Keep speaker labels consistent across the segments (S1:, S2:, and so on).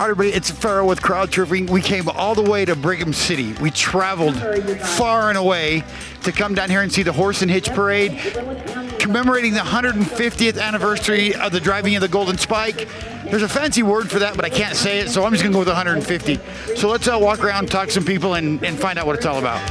S1: everybody, it's Farrell with Crowd Surfing. We came all the way to Brigham City. We traveled far and away to come down here and see the Horse and Hitch Parade, commemorating the 150th anniversary of the driving of the Goldenspike. There's a fancy word for that, but I can't say it, so I'm just gonna go with 150. So let's walk around, talk to some people, and find out what it's all about.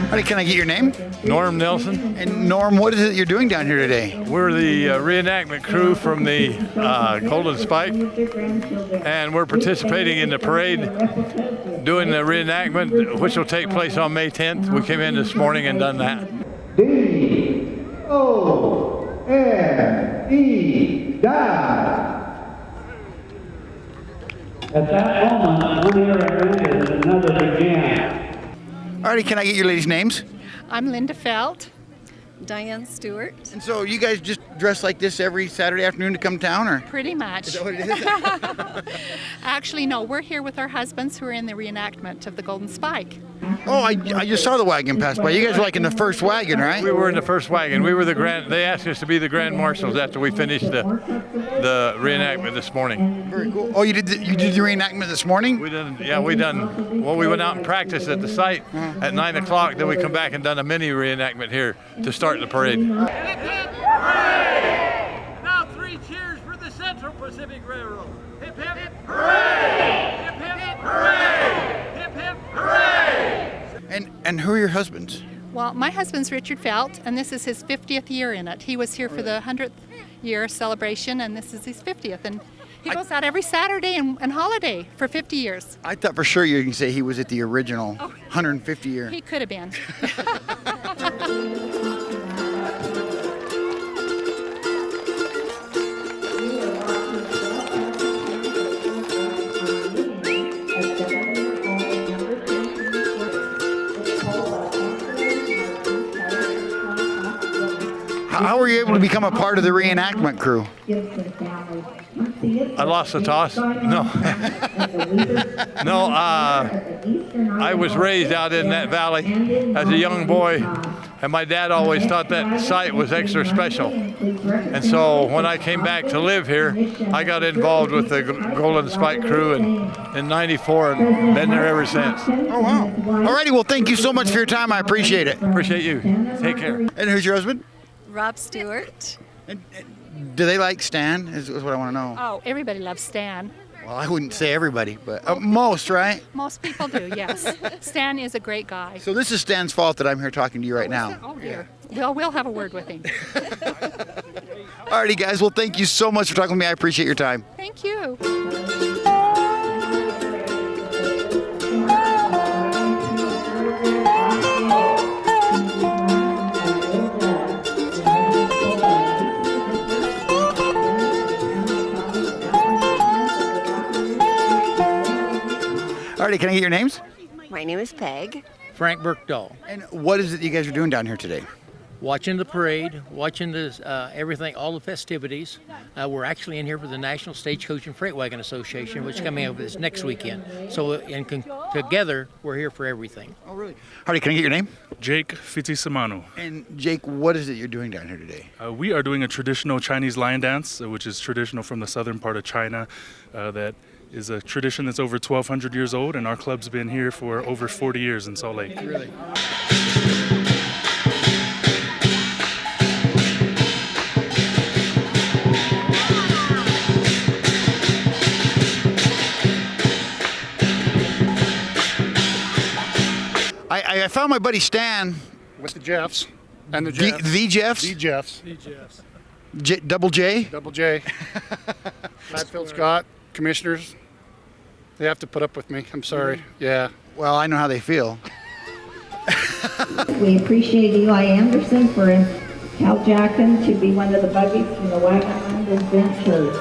S1: Alright, can I get your name?
S2: Norm Nelson.
S1: And Norm, what is it you're doing down here today?
S2: We're the reenactment crew from the Goldenspike, and we're participating in the parade, doing the reenactment, which will take place on May 10th. We came in this morning and done that.
S3: D-O-N-E, die. At that moment, one era ended and another began.
S1: Alrighty, can I get your ladies' names?
S4: I'm Linda Felt. Diane Stewart.
S1: And so you guys just dress like this every Saturday afternoon to come town, or?
S4: Pretty much.
S1: Is that what it is?
S4: Actually, no, we're here with our husbands who are in the reenactment of the Goldenspike.
S1: Oh, I just saw the wagon pass by. You guys were like in the first wagon, right?
S2: We were in the first wagon. We were the grand. They asked us to be the grand marshals after we finished the reenactment this morning.
S1: Very cool. Oh, you did the reenactment this morning?
S2: We done. Yeah, we done. Well, we went out and practiced at the site at 9 o'clock. Then we come back and done a mini reenactment here to start the parade.
S5: Now 3 cheers for the Central Pacific Railroad. Hip hip hooray! Hip hip hooray! Hip hip hooray!
S1: And who are your husbands?
S4: Well, my husband's Richard Felt, and this is his 50th year in it. He was here for the 100th year celebration, and this is his 50th. And he goes out every Saturday and holiday for 50 years.
S1: I thought for sure you were going to say he was at the original 150 year.
S4: He could have been.
S1: How were you able to become a part of the reenactment crew?
S2: I lost the toss. No. No, I was raised out in that valley as a young boy, and my dad always thought that site was extra special. And so when I came back to live here, I got involved with the Goldenspike crew in '94 and been there ever since.
S1: Oh, wow. Alrighty, well, thank you so much for your time. I appreciate it.
S2: Appreciate you. Take care.
S1: And who's your husband?
S4: Rob Stewart.
S1: And do they like Stan, is what I want to know.
S4: Oh, everybody loves Stan.
S1: Well, I wouldn't say everybody, but most, right?
S4: Most people do, yes. Stan is a great guy.
S1: So this is Stan's fault that I'm here talking to you right now.
S4: Oh, dear. Well, we'll have a word with him.
S1: Alrighty, guys. Well, thank you so much for talking with me. I appreciate your time.
S4: Thank you.
S1: Alrighty, can I get your names?
S6: My name is Peg.
S7: Frank Burkdahl.
S1: And what is it you guys are doing down here today?
S7: Watching the parade, watching everything, all the festivities. We're actually in here for the National Stagecoach and Freight Wagon Association, which is coming up this next weekend. So together, we're here for everything.
S1: Oh, really? Alrighty, can I get your name?
S8: Jake Fitisimano.
S1: And Jake, what is it you're doing down here today?
S8: We are doing a traditional Chinese lion dance, which is traditional from the southern part of China. That is a tradition that's over 1,200 years old, and our club's been here for over 40 years in Salt Lake.
S7: Really?
S1: I found my buddy Stan.
S9: With the Jeffs. And the Jeffs.
S1: The Jeffs?
S9: The Jeffs.
S1: Double J?
S9: Double J. Hadfield Scott, commissioners. They have to put up with me. I'm sorry. Yeah.
S1: Well, I know how they feel.
S10: We appreciate Eli Anderson for Cal Jackson to be one of the buggies from the Wagon Adventures.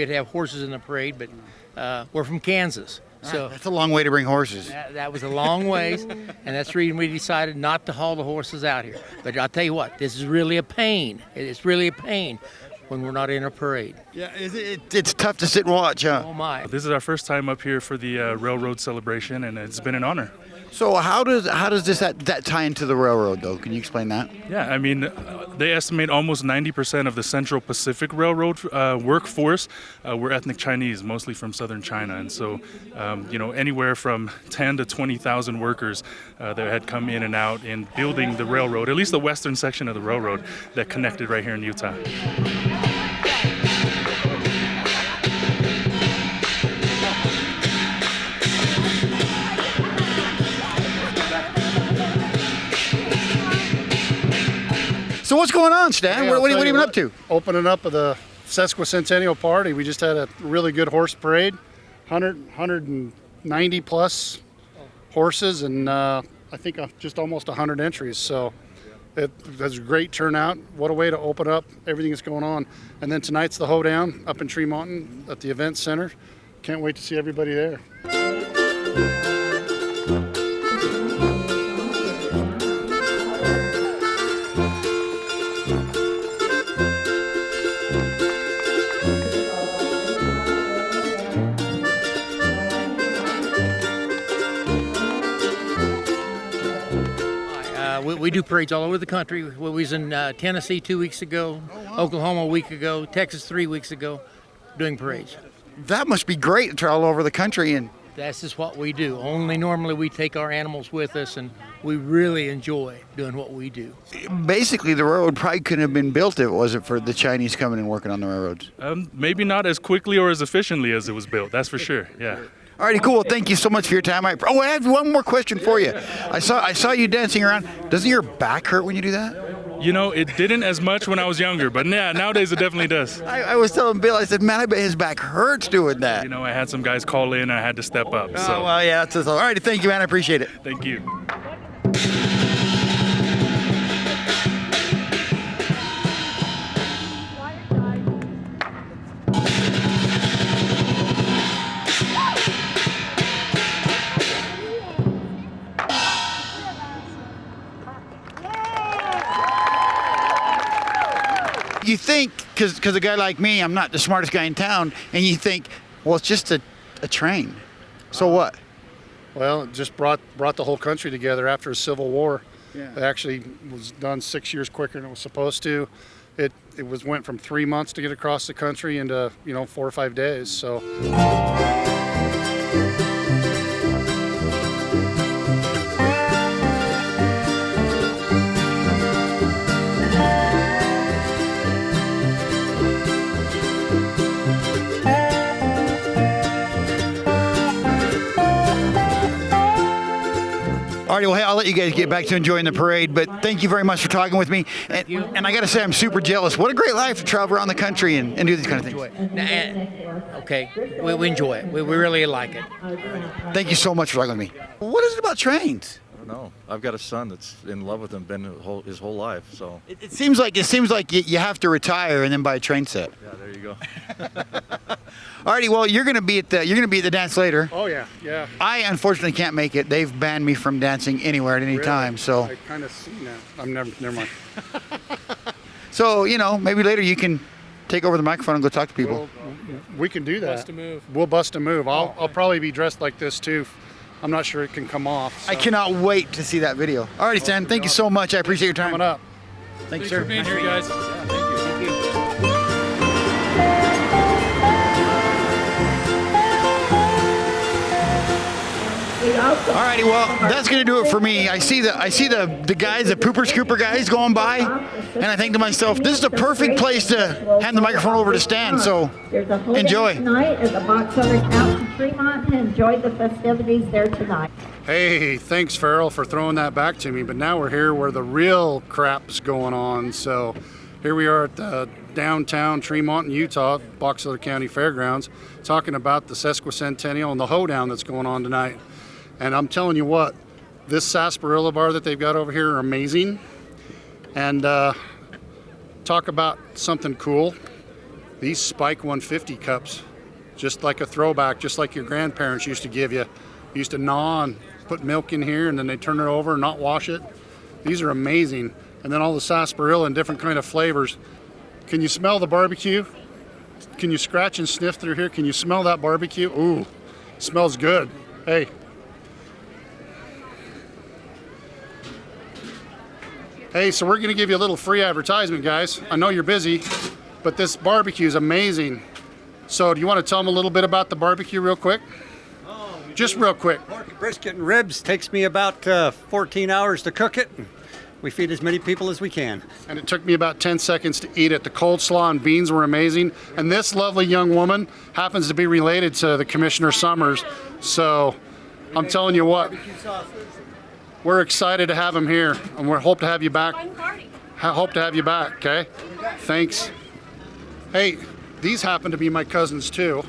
S7: appropriate to have horses in the parade, but we're from Kansas. So
S1: That's a long way to bring horses.
S7: that was a long ways, and that's the reason we decided not to haul the horses out here. But I'll tell you what, this is really a pain. It's really a pain when we're not in a parade.
S1: Yeah, it's tough to sit and watch, huh?
S7: Oh my.
S8: This is our first time up here for the railroad celebration, and it's been an honor.
S1: So how does that tie into the railroad, though? Can you explain that?
S8: Yeah, I mean, they estimate almost 90% of the Central Pacific Railroad workforce were ethnic Chinese, mostly from southern China. And so, anywhere from 10 to 20,000 workers that had come in and out in building the railroad, at least the western section of the railroad that connected right here in Utah.
S1: So what's going on, Stan?
S9: Hey,
S1: What have
S9: I'll
S1: you
S9: tell
S1: been
S9: you
S1: up to?
S9: Opening up of the Sesquicentennial party. We just had a really good horse parade, 190 plus horses, and I think just almost 100 entries. So it was a great turnout. What a way to open up everything that's going on. And then tonight's the hoedown up in Tremonton at the event center. Can't wait to see everybody there.
S7: We do parades all over the country. We was in Tennessee 2 weeks ago, Oklahoma a week ago, Texas 3 weeks ago, doing parades.
S1: That must be great to travel all over the country. And
S7: That's just what we do. Only normally we take our animals with us, and we really enjoy doing what we do.
S1: basically, the railroad probably couldn't have been built if it wasn't for the Chinese coming and working on the railroads.
S8: Maybe not as quickly or as efficiently as it was built, that's for sure, yeah.
S1: Alrighty, cool. Thank you so much for your time. I have one more question for you. I saw you dancing around. Doesn't your back hurt when you do that?
S8: You know, it didn't as much when I was younger, but yeah, nowadays it definitely does.
S1: I was telling Bill, I said, man, I bet his back hurts doing that.
S8: You know, I had some guys call in and I had to step up. So.
S1: Oh, well, yeah, that's all right. Thank you, man. I appreciate it.
S8: Thank you.
S1: You think, because a guy like me, I'm not the smartest guy in town, and you think, well, it's just a train. So what?
S9: Well, it just brought the whole country together after a civil war.
S1: Yeah.
S9: It actually was done 6 years quicker than it was supposed to. It went from 3 months to get across the country into 4 or 5 days. So.
S1: All right, well, hey, I'll let you guys get back to enjoying the parade, but thank you very much for talking with me. And I got to say, I'm super jealous. What a great life to travel around the country and do these kind of things.
S7: Okay, we enjoy it. We really like it.
S1: Thank you so much for talking with me. What is it about trains?
S6: I don't know. I've got a son that's in love with them, been his whole life. So
S1: It seems like you have to retire and then buy a train set.
S6: yeah, there you go.
S1: Alrighty, well, you're gonna be at the dance later.
S9: Oh yeah.
S1: I unfortunately can't make it. They've banned me from dancing anywhere at any time. So
S9: I kind of see now. I'm never mind.
S1: so maybe later you can take over the microphone and go talk to people.
S9: Well, we can do that. We'll bust a move. I'll probably be dressed like this too. I'm not sure it can come off. So.
S1: I cannot wait to see that video. Alrighty, Stan, thank you so much. I appreciate your time.
S9: Coming up.
S1: Thanks, sir.
S2: for being here, guys.
S1: Alrighty, well, that's gonna do it for me. I see the guys, the pooper scooper guys going by, and I think to myself, this is a perfect place to hand the microphone over to Stan. So enjoy.
S10: Tonight at the Box Elder Couch in Fremont, and enjoy the festivities there tonight.
S9: Hey, thanks Farrell for throwing that back to me. But now we're here where the real crap's going on. So here we are at the downtown Tremonton, Utah, Box Elder County Fairgrounds, talking about the Sesquicentennial and the hoedown that's going on tonight. And I'm telling you what, this sarsaparilla bar that they've got over here are amazing. And talk about something cool. these Spike 150 cups, just like a throwback, just like your grandparents used to give you. You used to gnaw and put milk in here, and then they turn it over and not wash it. These are amazing. And then all the sarsaparilla and different kind of flavors. Can you smell the barbecue? Can you scratch and sniff through here? Can you smell that barbecue? Ooh, smells good. Hey. Hey, so we're gonna give you a little free advertisement, guys. I know you're busy, but this barbecue is amazing. So do you want to tell them a little bit about the barbecue real quick? Just real quick.
S11: Pork, brisket, and ribs. Takes me about 14 hours to cook it. We feed as many people as we can.
S9: And it took me about 10 seconds to eat it. The coleslaw and beans were amazing. And this lovely young woman happens to be related to the Commissioner Summers. So I'm telling you what, we're excited to have him here, and we hope to have you back. Hope to have you back, okay? Thanks. Hey, these happen to be my cousins too.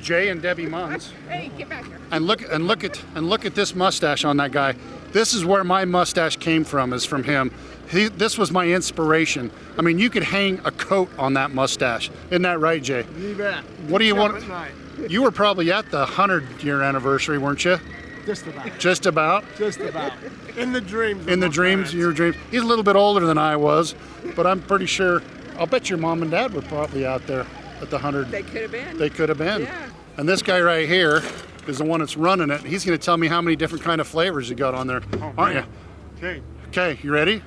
S9: Jay and Debbie Munns.
S4: Hey, get back here.
S9: And look at this mustache on that guy. This is where my mustache came from, is from him. This was my inspiration. I mean, you could hang a coat on that mustache. Isn't that right, Jay?
S12: You bet.
S9: What do you want? You were probably at the 100-year anniversary, weren't you?
S12: Just about.
S9: Just about?
S12: Just about. In the dreams.
S9: In the dreams, your dreams. He's a little bit older than I was, but I'm pretty sure, I'll bet your mom and dad were probably out there at the 100.
S13: They could have been.
S9: They could have been.
S13: Yeah.
S9: And this guy right here is the one that's running it. He's going to tell me how many different kind of flavors you got on there, aren't you?
S12: Okay.
S9: Okay, you ready?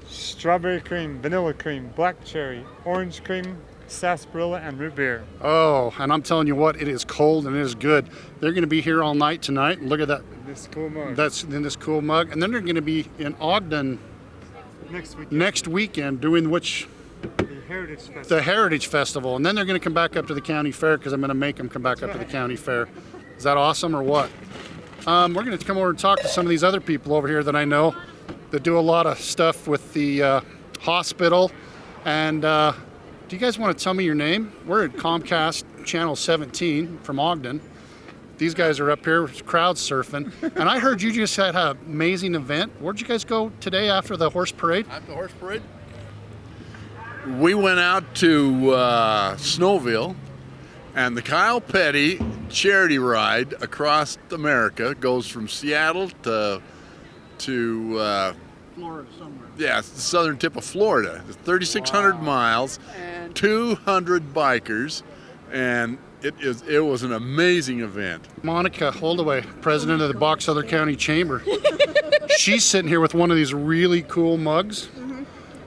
S12: Strawberry cream, vanilla cream, black cherry, orange cream, sarsaparilla, and root beer.
S9: Oh, and I'm telling you what, it is cold and it is good. They're going to be here all night tonight. Look at that.
S12: This cool mug.
S9: That's in this cool mug. And then they're going to be in Ogden next weekend doing which?
S12: The Heritage Festival.
S9: The Heritage Festival. And then they're going to come back up to the county fair, because I'm going to make them come back up to the county fair. Is that awesome or what? We're going to come over and talk to some of these other people over here that I know that do a lot of stuff with the hospital. And do you guys want to tell me your name? We're at Comcast Channel 17 from Ogden. These guys are up here crowd surfing. And I heard you just had an amazing event. Where'd you guys go today after the horse parade?
S14: After the horse parade? We went out to Snowville, and the Kyle Petty charity ride across America goes from Seattle to
S9: Florida somewhere.
S14: Yeah, it's the southern tip of Florida. It's 3,600 miles, 200 bikers, and it was an amazing event.
S9: Monica Holdaway, president of the Box Elder County Chamber. She's sitting here with one of these really cool mugs.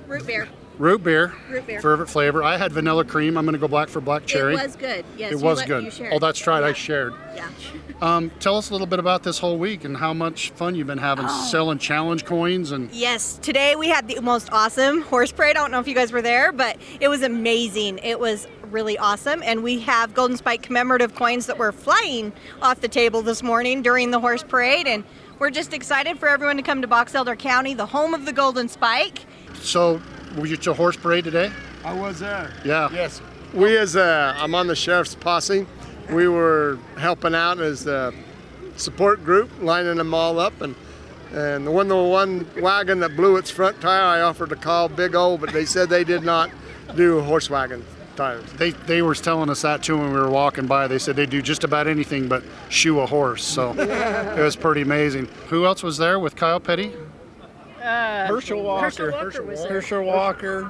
S15: Root beer.
S9: Root beer.
S15: Root beer.
S9: Favorite flavor. I had vanilla cream. I'm going to go black for black cherry.
S15: It was good. Yes,
S9: it was good.
S15: You shared.
S9: Oh, that's right. I shared.
S15: Yeah.
S9: Tell us a little bit about this whole week and how much fun you've been having selling challenge coins and.
S15: Yes, today we had the most awesome horse parade. I don't know if you guys were there, but it was amazing. It was really awesome, and we have Goldenspike commemorative coins that were flying off the table this morning during the horse parade, and we're just excited for everyone to come to Box Elder County, the home of the Goldenspike.
S9: So, were you at your horse parade today?
S12: I was there.
S9: Yeah.
S12: Yes. We I'm on the sheriff's posse. We were helping out as a support group, lining them all up, and the one wagon that blew its front tire, I offered to call Big O, but they said they did not do horse wagon tires.
S9: They were telling us that too when we were walking by. They said they do just about anything but shoe a horse. So it was pretty amazing. Who else was there with Kyle Petty?
S12: Herschel Walker.
S16: Herschel Walker.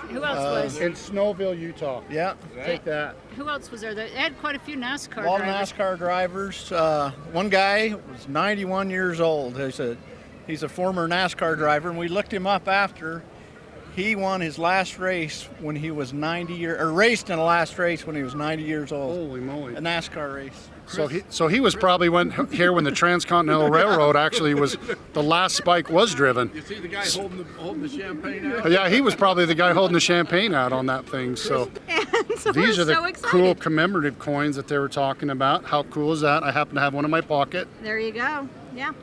S17: Who else was?
S9: In Snowville, Utah.
S16: Yeah.
S9: Take that.
S17: Who else was there? They had quite a few NASCAR
S16: All
S17: drivers.
S16: NASCAR drivers. One guy was 91 years old. He's a former NASCAR driver, and we looked him up after. He won his last race when he was 90 years, or raced in the last race when he was 90 years old.
S9: Holy moly!
S16: A NASCAR race.
S9: So he was probably here when the Transcontinental Railroad actually was the last spike was driven.
S14: You see the guy holding the champagne out?
S9: Yeah, he was probably the guy holding the champagne out on that thing. So, these are the cool commemorative coins that they were talking about. How cool is that? I happen to have one in my pocket.
S15: There you go. Yeah.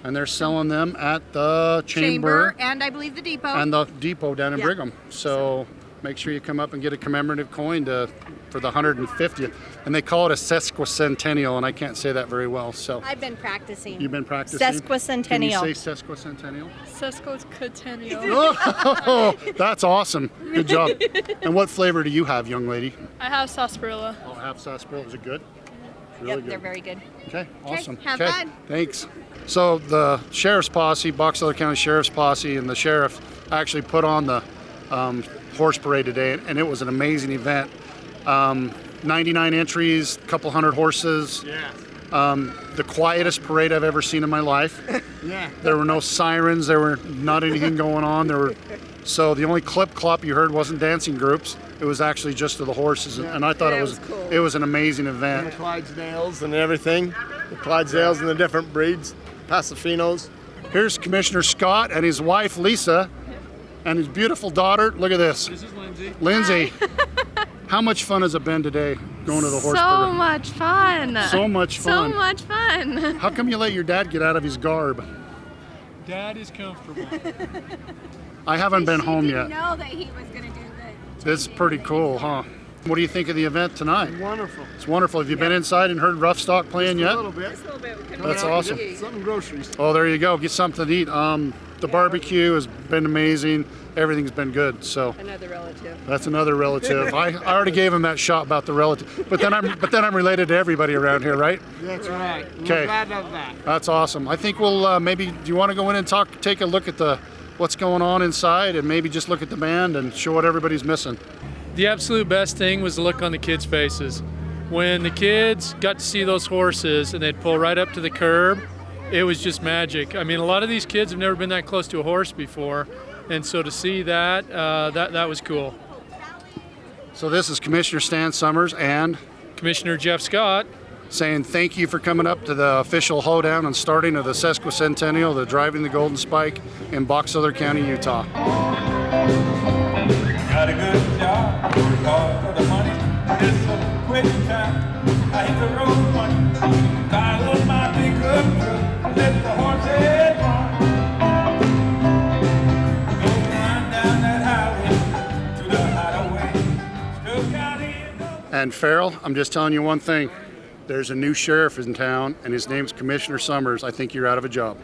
S9: And they're selling them at the Chamber
S15: and I believe the depot.
S9: and the depot down in Brigham. So make sure you come up and get a commemorative coin for the 150th. And they call it a Sesquicentennial, and I can't say that very well. So
S15: I've been practicing.
S9: You've been practicing?
S15: Sesquicentennial.
S9: Can you say Sesquicentennial?
S17: Sesquicentennial.
S9: Oh, that's awesome. Good job. And what flavor do you have, young lady?
S17: I have sarsaparilla.
S9: Oh, half sarsaparilla. Is it good? Really
S15: Yep,
S9: good.
S15: they're very good.
S9: Okay, awesome.
S15: have
S9: okay,
S15: fun.
S9: Thanks. So the sheriff's posse, Box Elder County Sheriff's posse, and the sheriff actually put on the horse parade today, and it was an amazing event. 99 entries, a couple hundred horses.
S12: Yeah.
S9: The quietest parade I've ever seen in my life.
S12: Yeah.
S9: There were no sirens. There were not anything going on. So the only clip clop you heard wasn't dancing groups. It was actually just of the horses, and I thought
S12: Yeah,
S9: it was an amazing
S12: And
S9: event.
S12: the Clydesdales and everything. The Clydesdales and the different breeds. Pasafinos.
S9: Here's Commissioner Scott and his wife Lisa, and his beautiful daughter. Look at this.
S5: This is Lindsay.
S9: Lindsay. How much fun has it been today going to the horse
S13: So
S9: parade?
S13: much fun.
S9: So much fun.
S13: So much fun.
S9: How come you let your dad get out of his garb?
S5: Dad is comfortable.
S9: I haven't been home yet.
S13: know that he was going to do the
S9: It's pretty cool, huh? What do you think of the event tonight?
S12: Wonderful.
S9: It's wonderful. Have you been inside and heard Rough Stock playing yet?
S12: A little bit.
S9: That's awesome.
S12: Something groceries.
S9: Oh, there you go. Get something to eat. The barbecue has been amazing. Everything's been good. So
S13: Another relative.
S9: that's another relative. I already gave him that shot about the relative, but then I'm related to everybody around here, right?
S12: That's right.
S9: Okay.
S12: We're glad of that.
S9: That's awesome. I think we'll maybe. Do you want to go in and take a look at what's going on inside, and maybe just look at the band and show what everybody's missing?
S18: The absolute best thing was the look on the kids' faces. When the kids got to see those horses and they'd pull right up to the curb, it was just magic. I mean, a lot of these kids have never been that close to a horse before, and so to see that, that was cool.
S9: So this is Commissioner Stan Summers and
S18: Commissioner Jeff Scott
S9: saying thank you for coming up to the official hoedown and starting of the Sesquicentennial, the Driving the Goldenspike in Box Elder County, Utah.
S5: Got a good job, work hard for the money. It's a quick time. I hit the road running. Dial up my pickup truck. Let the horses run. Go run down that highway to the hideaway. Still got it.
S9: And Farrell, I'm just telling you one thing. There's a new sheriff in town, and his name's Commissioner Summers. I think you're out of a job.